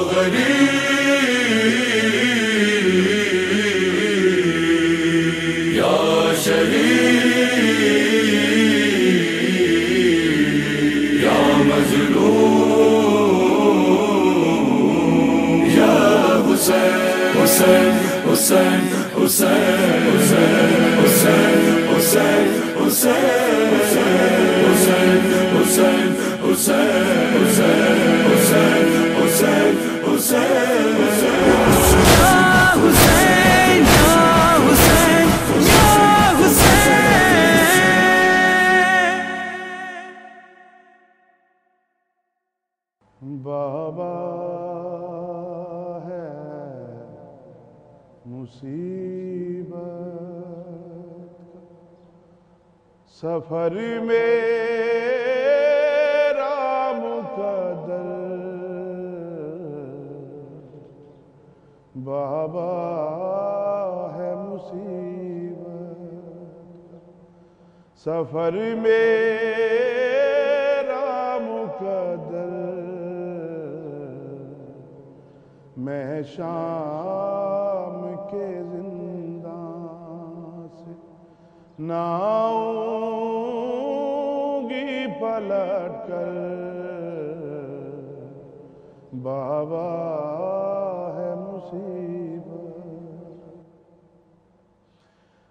غریب یا شہید یا مظلوم یا حسین حسین حسین حسین حسین حسین حسین حسین حسین حسین حسین حسین حسین بابا ہے مصیبت سفر میرا مقدر بابا ہے مصیبت سفر میرا مقدر میں شام کے زندان سے نہ آؤں گی پلٹ کر بابا ہے مصیبت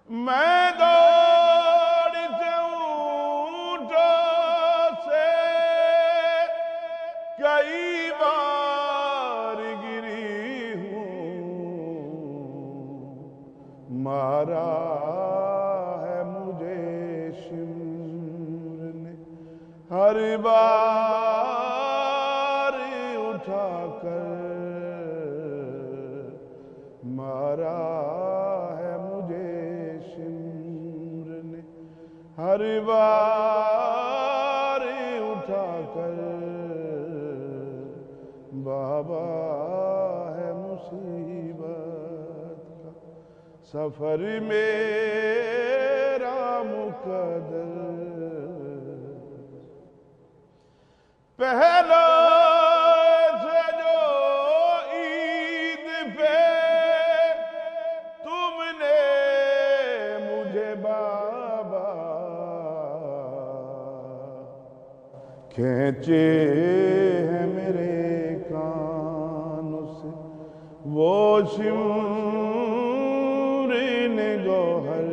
میں دوڑتے اونٹوں سے کئی بار مارا ہے مجھے شمر نے ہر بار اٹھا کر مارا ہے مجھے شمر نے ہر بار اٹھا کر بابا ہے مصیبت سفر میرا مقدر پہلا سے جو عید پہ تم نے مجھے بابا کھینچے ہیں میرے کانوں سے وہ گوہر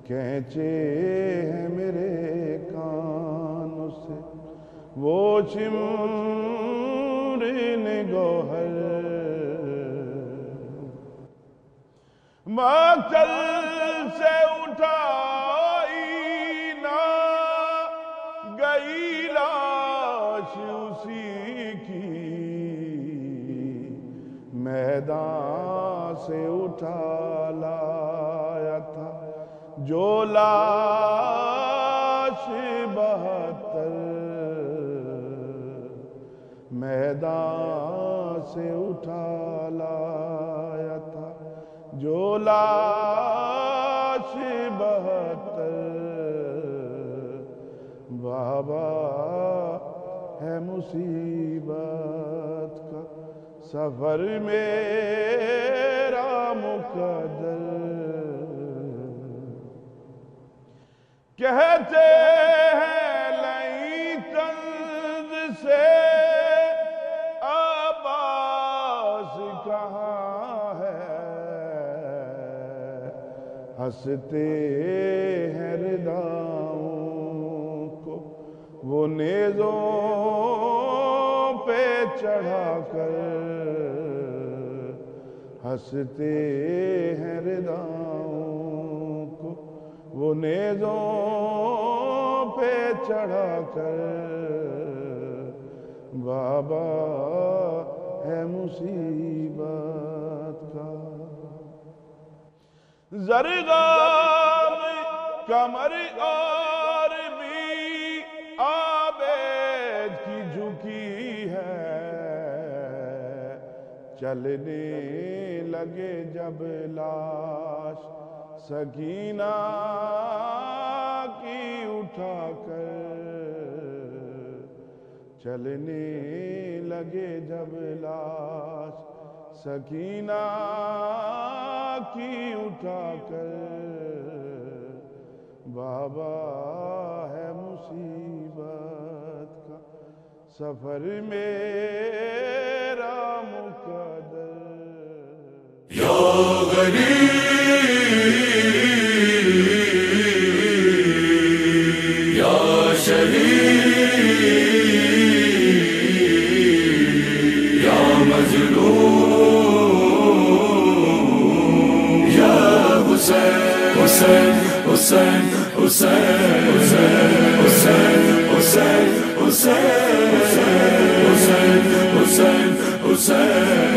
کھینچے ہیں میرے کانوں سے وہ شمرین گوہر مقتل سے اٹھائی نہ گئی لاش اسی کی میدان سے اٹھا لایا تھا جو لاش 72 میدان سے اٹھا لایا تھا جو لاش 72 بابا ہے مصیبت کا سفر میرا مقدر کہتے ہیں لئی طرز سے عباس کہاں ہے ہنستے ہیں رداؤں کو وہ نیزوں پہ چڑھا کر ہنستے ہیں رداؤں کو وہ نیزوں پہ چڑھا کر بابا ہے مصیبت کا زرگام کمر اور بھی عابد کی جھکی ہے چلنے لگے جب لاش سکینہ کی اٹھا کر چلنے لگے جب لاش سکینہ کی اٹھا کر بابا ہے مصیبت کا سفر میرا مقدر یا غریب یا شہید یا مظلوم یا حسین حسین حسین حسین حسین حسین حسین حسین حسین حسین حسین